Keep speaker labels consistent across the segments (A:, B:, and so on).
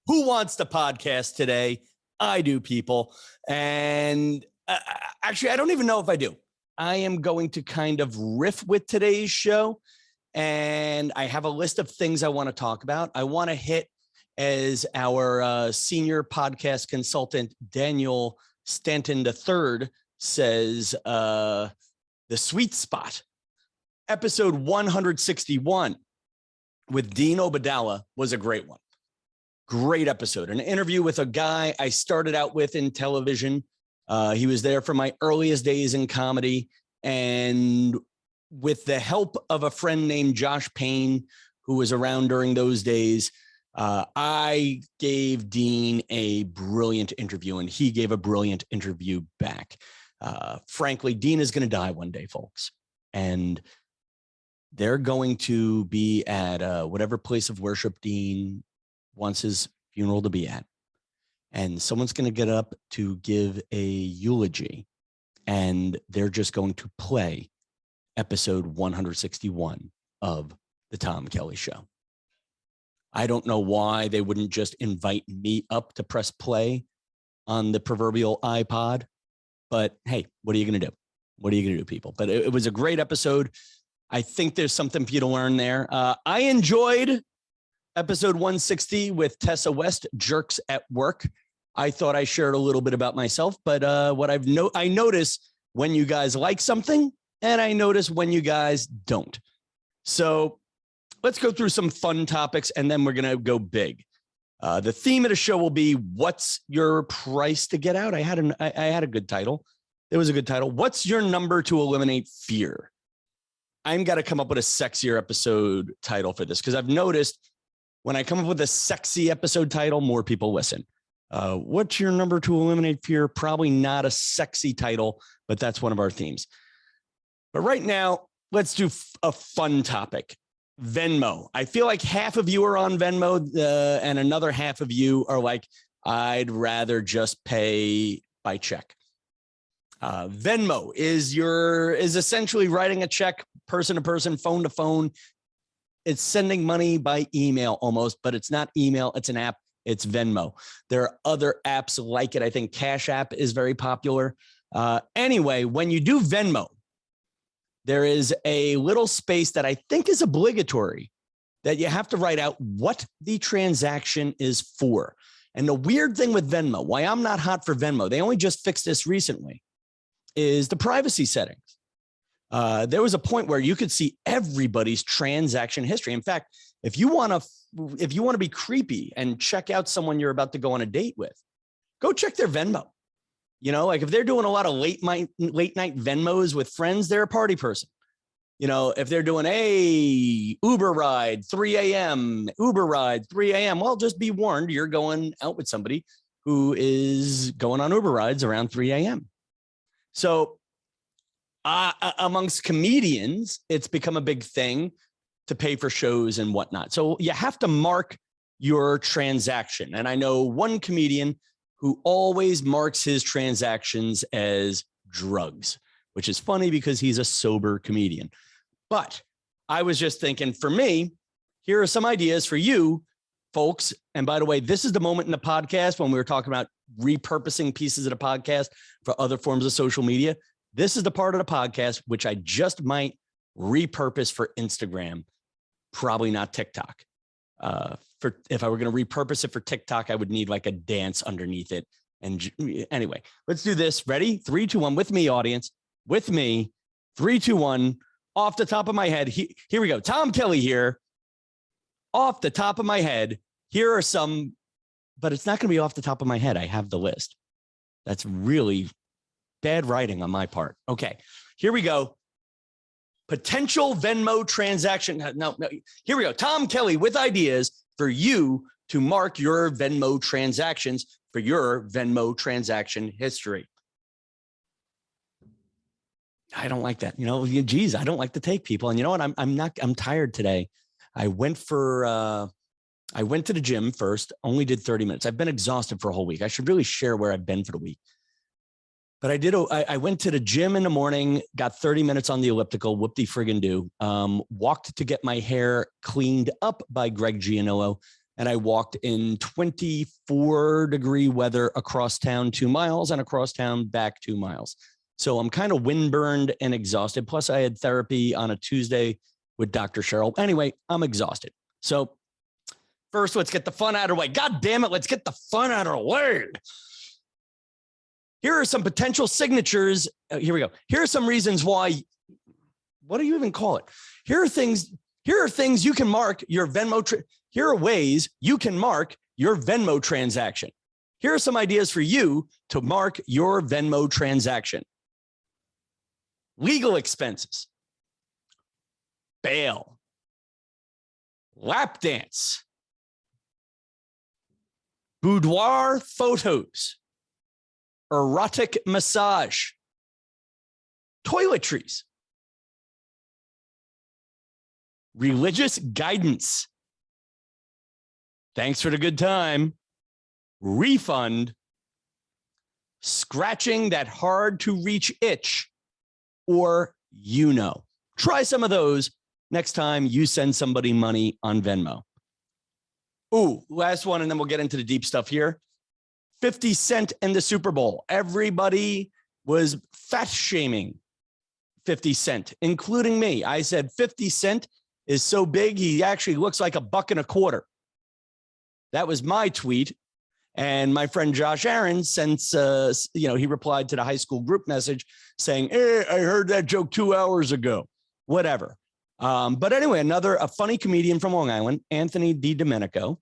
A: Who wants to podcast today? I do, people. And actually, I don't even know if I do. I am going to kind of riff with today's show. And I have a list of things I want to talk about. I want to hit, as our senior podcast consultant, Daniel Stanton III, says, the sweet spot. Episode 161 with Dean Obadala was a great one. Great episode. An interview with a guy I started out with in television. He was there for my earliest days in comedy. And with the help of a friend named Josh Payne, who was around during those days, I gave Dean a brilliant interview, and he gave a brilliant interview back. Frankly, Dean is going to die one day, folks. And they're going to be at whatever place of worship Dean wants his funeral to be at. And someone's going to get up to give a eulogy, and they're just going to play episode 161 of the Tom Kelly Show. I don't know why they wouldn't just invite me up to press play on the proverbial iPod, but hey, what are you going to do? What are you going to do, people? But it was a great episode. I think there's something for you to learn there. I enjoyed episode 160 with Tessa West, Jerks at Work. I thought I shared a little bit about myself, but what I notice when you guys like something, and I notice when you guys don't. So let's go through some fun topics, and then we're going to go big. The theme of the show will be, what's your price to get out? I had a good title. It was a good title. What's your number to eliminate fear? I'm got to come up with a sexier episode title for this, because I've noticed when I come up with a sexy episode title, more people listen. What's your number to eliminate fear? Probably not a sexy title, but that's one of our themes. But right now, let's do a fun topic. Venmo. I feel like half of you are on Venmo, and another half of you are like, I'd rather just pay by check. Venmo is essentially writing a check, person to person, phone to phone. It's sending money by email almost, but it's not email. It's an app. It's Venmo. There are other apps like it. I think Cash App is very popular. Anyway, when you do Venmo, there is a little space that I think is obligatory that you have to write out what the transaction is for. And the weird thing with Venmo, why I'm not hot for Venmo, they only just fixed this recently, is the privacy settings. There was a point where you could see everybody's transaction history. In fact, if you want to be creepy and check out someone you're about to go on a date with, go check their Venmo. You know, like if they're doing a lot of late night Venmos with friends, they're a party person. You know, if they're doing a Uber ride 3 a.m., well, just be warned, you're going out with somebody who is going on Uber rides around 3 a.m. So amongst comedians, it's become a big thing to pay for shows and whatnot. So you have to mark your transaction. And I know one comedian who always marks his transactions as drugs, which is funny because he's a sober comedian. But I was just thinking, for me, here are some ideas for you folks. And by the way, this is the moment in the podcast when we were talking about repurposing pieces of the podcast for other forms of social media. This is the part of the podcast which I just might repurpose for Instagram, probably not TikTok. If I were going to repurpose it for TikTok, I would need like a dance underneath it. And anyway, let's do this. Ready? 3, 2, 1. With me, audience. With me. 3, 2, 1. Off the top of my head. Here we go. Tom Kelly here. Off the top of my head. Here are some, but it's not going to be off the top of my head. I have the list. That's really bad writing on my part. Okay, here we go. Potential Venmo transaction. No, here we go. Tom Kelly with ideas for you to mark your Venmo transactions for your Venmo transaction history. I don't like that. You know, geez, I don't like to take people. And you know what? I'm tired today. I went to the gym first, only did 30 minutes. I've been exhausted for a whole week. I should really share where I've been for the week. But I went to the gym in the morning, got 30 minutes on the elliptical, whoop-de-friggin' do. Walked to get my hair cleaned up by Greg Gianillo. and I walked in 24-degree weather across town 2 miles and across town back 2 miles. So I'm kind of windburned and exhausted. Plus, I had therapy on a Tuesday with Dr. Cheryl. Anyway, I'm exhausted. So first, let's get the fun out of the way. God damn it, let's get the fun out of the way. Here are some potential signatures. Here we go. Here are some reasons why. What do you even call it? Here are things you can mark your Venmo. Here are ways you can mark your Venmo transaction. Here are some ideas for you to mark your Venmo transaction. Legal expenses, bail, lap dance, boudoir photos, erotic massage, toiletries, religious guidance, thanks for the good time, refund, scratching that hard to reach itch, or try some of those next time you send somebody money on Venmo. Ooh, last one, and then we'll get into the deep stuff here. 50 Cent in the Super Bowl. Everybody was fat shaming 50 Cent, including me. I said 50 Cent is so big, he actually looks like $1.25. That was my tweet. And my friend Josh Aaron, since he replied to the high school group message saying, "Hey, I heard that joke 2 hours ago." Whatever. But anyway, a funny comedian from Long Island, Anthony DiDomenico,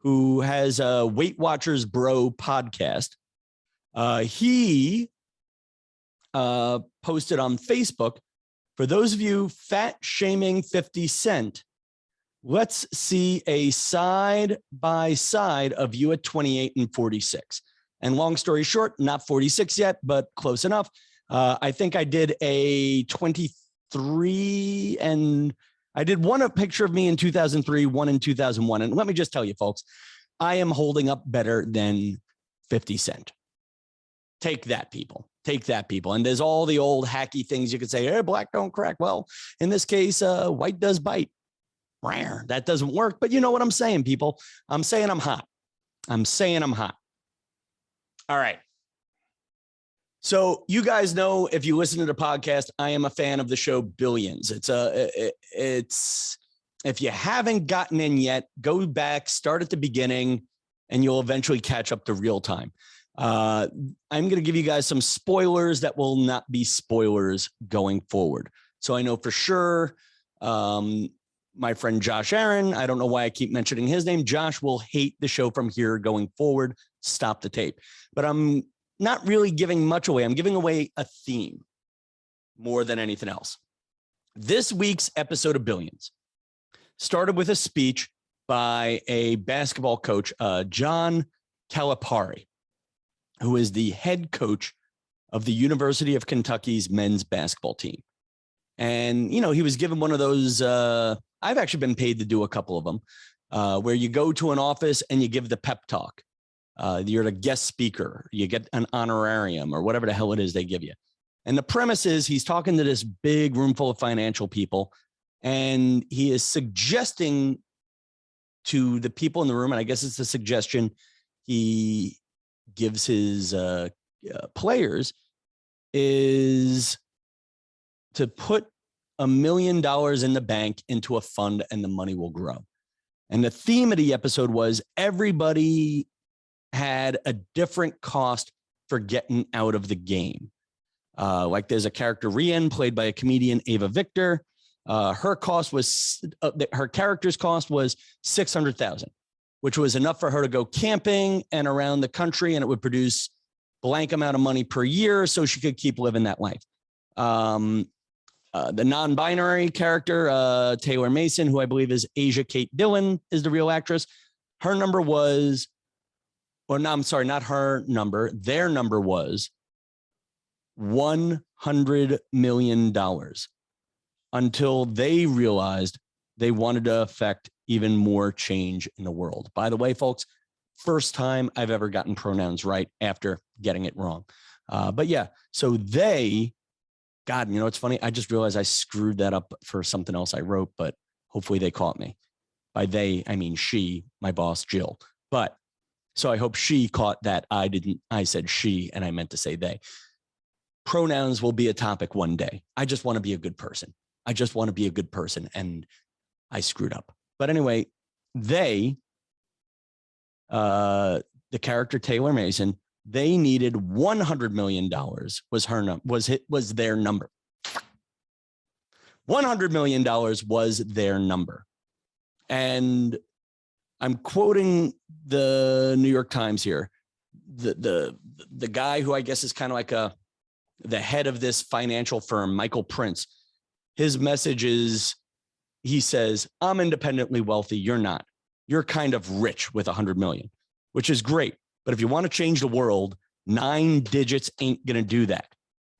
A: who has a Weight Watchers Bro podcast. He posted on Facebook, for those of you fat shaming 50 Cent, let's see a side by side of you at 28 and 46. And long story short, not 46 yet, but close enough. I think I did a 23, and I did a picture of me in 2003, one in 2001. And let me just tell you, folks, I am holding up better than 50 Cent. Take that, people. Take that, people. And there's all the old hacky things you could say, hey, black don't crack. Well, in this case, white does bite. Rare. That doesn't work. But you know what I'm saying, people? I'm saying I'm hot. I'm saying I'm hot. All right. So you guys know, if you listen to the podcast, I am a fan of the show Billions. It's if you haven't gotten in yet, go back, start at the beginning, and you'll eventually catch up to real time. I'm going to give you guys some spoilers that will not be spoilers going forward. So I know for sure, my friend Josh Aaron, I don't know why I keep mentioning his name. Josh will hate the show from here going forward. Stop the tape. But I'm not really giving much away. I'm giving away a theme more than anything else. This week's episode of Billions started with a speech by a basketball coach, John Calipari, who is the head coach of the University of Kentucky's men's basketball team. And, he was given one of those, I've actually been paid to do a couple of them, where you go to an office and you give the pep talk. You're the guest speaker, you get an honorarium or whatever the hell it is they give you. And the premise is he's talking to this big room full of financial people, and he is suggesting to the people in the room, and I guess it's a suggestion he gives his players, is to put $1 million in the bank into a fund and the money will grow. And the theme of the episode was everybody had a different cost for getting out of the game. Like there's a character, Rian, played by a comedian, Ava Victor. Her character's cost was $600,000, which was enough for her to go camping and around the country, and it would produce blank amount of money per year so she could keep living that life. The non-binary character, Taylor Mason, who I believe is Asia Kate Dillon, is the real actress. Her number was, or no, I'm sorry, not her number. Their number was $100 million until they realized they wanted to affect even more change in the world. By the way, folks, first time I've ever gotten pronouns right after getting it wrong. But yeah, so they, God, it's funny. I just realized I screwed that up for something else I wrote, but hopefully they caught me. By they, I mean she, my boss, Jill. But so I hope she caught that I said she, and I meant to say they. Pronouns will be a topic one day. I just want to be a good person. I just want to be a good person. And I screwed up. But anyway, they, the character Taylor Mason, they needed $100 million was their number. $100 million was their number. And I'm quoting the New York Times here. The guy who I guess is kind of like the head of this financial firm, Michael Prince, his message is, he says, I'm independently wealthy. You're not. You're kind of rich with 100 million, which is great. But if you want to change the world, 9 digits ain't going to do that.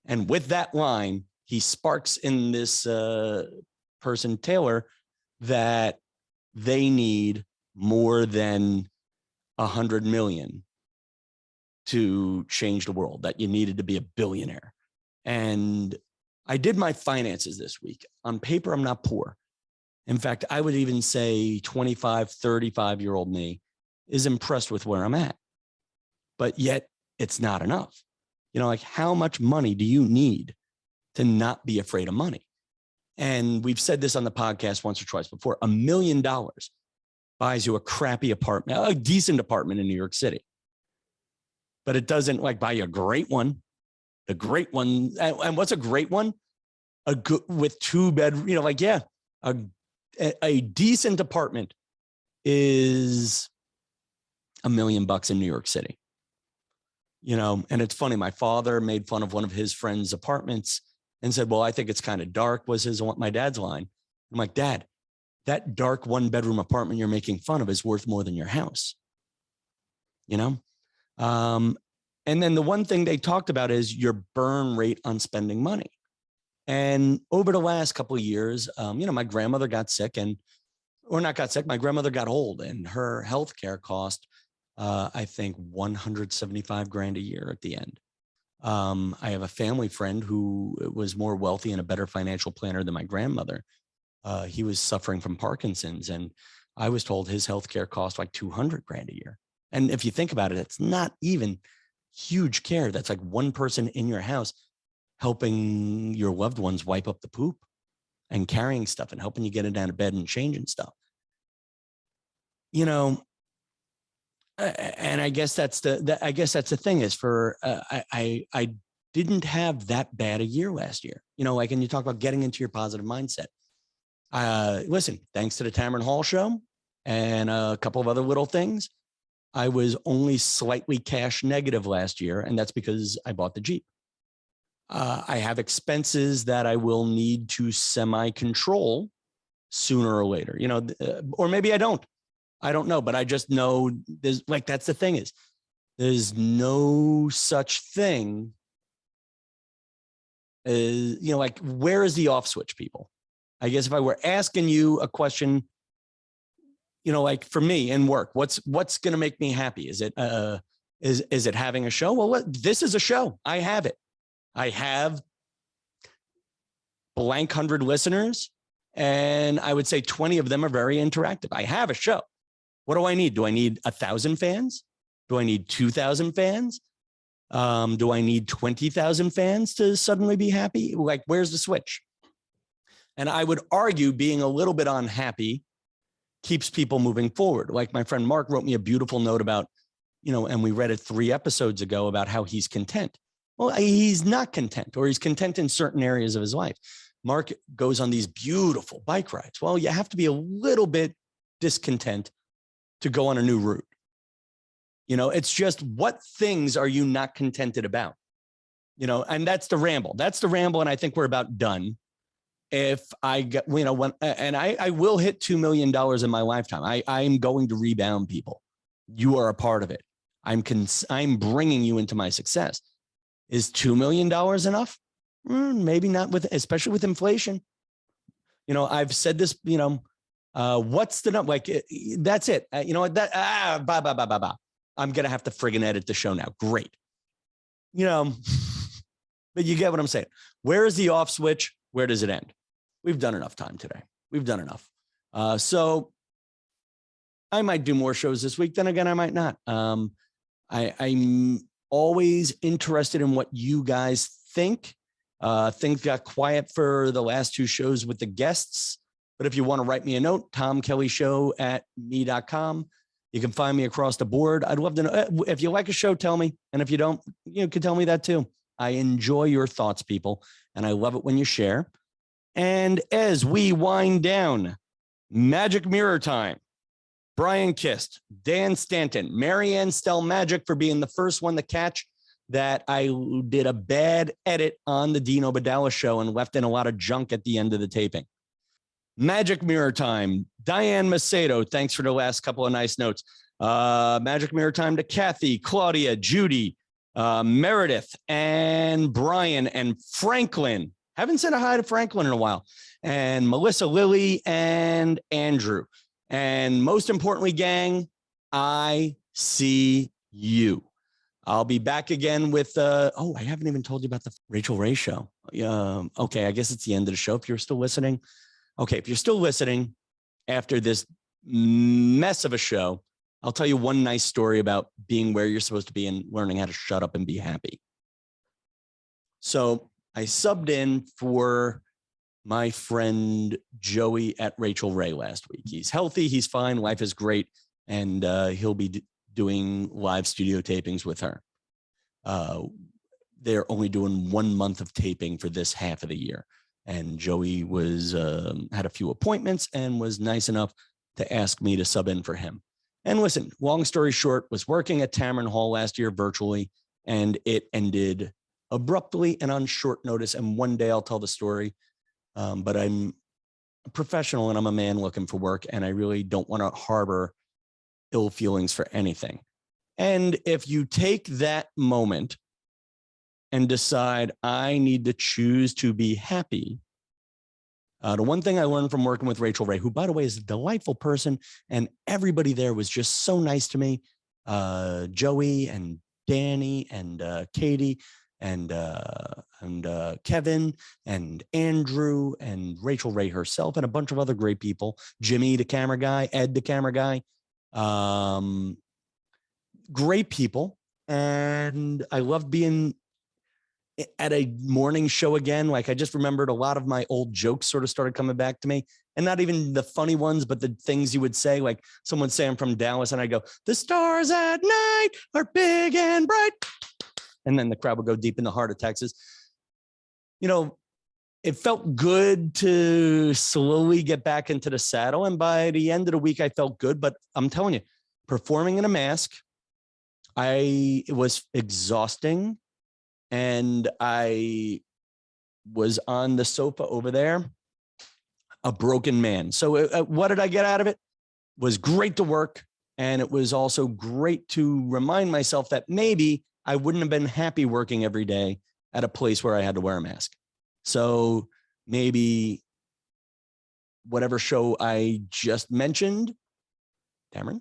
A: And with that line, he sparks in this person, Taylor, that they need more than 100 million to change the world, that you needed to be a billionaire. And I did my finances this week. On paper, I'm not poor. In fact, I would even say 25, 35-year-old me is impressed with where I'm at. But yet it's not enough. You know, like, how much money do you need to not be afraid of money? And we've said this on the podcast once or twice before. $1 million buys you a crappy apartment, a decent apartment in New York City. But it doesn't like buy you a great one. The great one. And what's a great one? A good with 2 bedrooms, you know, like, yeah, a decent apartment is $1 million in New York City. You know, and it's funny. My father made fun of one of his friends' apartments and said, well, I think it's kind of dark, was my dad's line. I'm like, Dad, that dark 1-bedroom apartment you're making fun of is worth more than your house. You know? And then the one thing they talked about is your burn rate on spending money. And over the last couple of years, you know, my grandmother got sick my grandmother got old, and her healthcare cost, I think, $175,000 a year at the end. I have a family friend who was more wealthy and a better financial planner than my grandmother. He was suffering from Parkinson's, and I was told his healthcare cost like $200,000 a year. And if you think about it, it's not even huge care. That's like one person in your house helping your loved ones wipe up the poop and carrying stuff and helping you get it down to bed and changing stuff. You know, and I guess that's the thing is for I didn't have that bad a year last year. You know, like, and you talk about getting into your positive mindset. Listen, thanks to the Tamron Hall show and a couple of other little things, I was only slightly cash negative last year, and that's because I bought the Jeep. I have expenses that I will need to semi-control sooner or later, you know, or maybe I don't know, but I just know there's like, that's the thing is there's no such thing as, you know, like, where is the off switch, people? I guess if I were asking you a question, you know, like for me in work, what's going to make me happy? Is it, is it having a show? Well, this is a show. I have it. I have blank 100 listeners, and I would say 20 of them are very interactive. I have a show. What do I need? Do I need 1,000 fans? Do I need 2,000 fans? Do I need 20,000 fans to suddenly be happy? Like, where's the switch? And I would argue being a little bit unhappy keeps people moving forward. Like my friend Mark wrote me a beautiful note about, you know, and we read it 3 episodes ago about how he's content. Well, he's not content, or he's content in certain areas of his life. Mark goes on these beautiful bike rides. Well, you have to be a little bit discontent to go on a new route. You know, it's just, what things are you not contented about? You know, and that's the ramble. And I think we're about done. If I get, you know, when, and I will hit $2 million in my lifetime. I'm going to rebound, people. You are a part of it. I'm bringing you into my success. Is $2 million enough? Maybe not, especially with inflation. You know, I've said this, you know, what's the number? Like, that's it. You know what? I'm going to have to friggin' edit the show now. Great. You know, but you get what I'm saying. Where is the off switch? Where does it end? We've done enough time today. We've done enough. So I might do more shows this week. Then again, I might not. I'm always interested in what you guys think. Things got quiet for the last two shows with the guests. But if you want to write me a note, TomKellyShow@me.com. You can find me across the board. I'd love to know. If you like a show, tell me. And if you don't, you can tell me that too. I enjoy your thoughts, people. And I love it when you share. And as we wind down, Magic Mirror time. Brian Kist, Dan Stanton, Marianne Stell Magic for being the first one to catch that I did a bad edit on the Dino Badella show and left in a lot of junk at the end of the taping. Magic Mirror time. Diane Macedo, thanks for the last couple of nice notes. Magic Mirror time to Kathy, Claudia, Judy, Meredith, and Brian, and Franklin. Haven't said a hi to Franklin in a while. And Melissa, Lily, and Andrew. And most importantly, gang, I see you. I'll be back again with, I haven't even told you about the Rachel Ray show. Okay, I guess it's the end of the show if you're still listening. Okay, if you're still listening after this mess of a show, I'll tell you one nice story about being where you're supposed to be and learning how to shut up and be happy. So I subbed in for my friend Joey at Rachel Ray last week. He's healthy, he's fine, life is great, and he'll be doing live studio tapings with her. They're only doing 1 month of taping for this half of the year. And Joey was had a few appointments and was nice enough to ask me to sub in for him. And listen, long story short, was working at Tamron Hall last year virtually, and it ended abruptly and on short notice. And one day I'll tell the story. But I'm a professional and I'm a man looking for work, and I really don't want to harbor ill feelings for anything. And if you take that moment and decide I need to choose to be happy, the one thing I learned from working with Rachel Ray, who, by the way, is a delightful person, and everybody there was just so nice to me, Joey and Danny and Katie and Kevin and Andrew and Rachel Ray herself and a bunch of other great people, Jimmy, the camera guy, Ed, the camera guy, great people. And I loved being at a morning show again. Like, I just remembered a lot of my old jokes sort of started coming back to me, and not even the funny ones, but the things you would say, like someone say I'm from Dallas and I go, the stars at night are big and bright. And then the crowd would go deep in the heart of Texas. You know, it felt good to slowly get back into the saddle. And by the end of the week, I felt good. But I'm telling you, performing in a mask, it was exhausting. And I was on the sofa over there, a broken man. So what did I get out of it? It was great to work. And it was also great to remind myself that maybe I wouldn't have been happy working every day at a place where I had to wear a mask. So maybe whatever show I just mentioned, Cameron,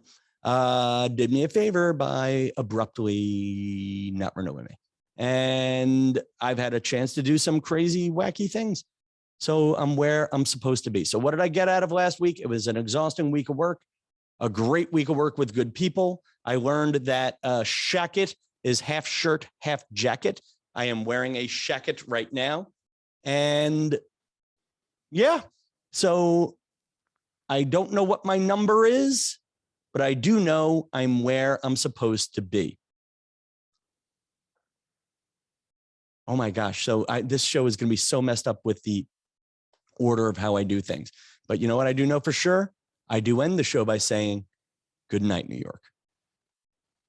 A: did me a favor by abruptly not renewing me. And I've had a chance to do some crazy, wacky things. So I'm where I'm supposed to be. So what did I get out of last week? It was an exhausting week of work, a great week of work with good people. I learned that shacket is half shirt, half jacket. I am wearing a shacket right now. And yeah, so I don't know what my number is, but I do know I'm where I'm supposed to be. Oh my gosh. So this show is going to be so messed up with the order of how I do things. But you know what I do know for sure? I do end the show by saying, good night, New York.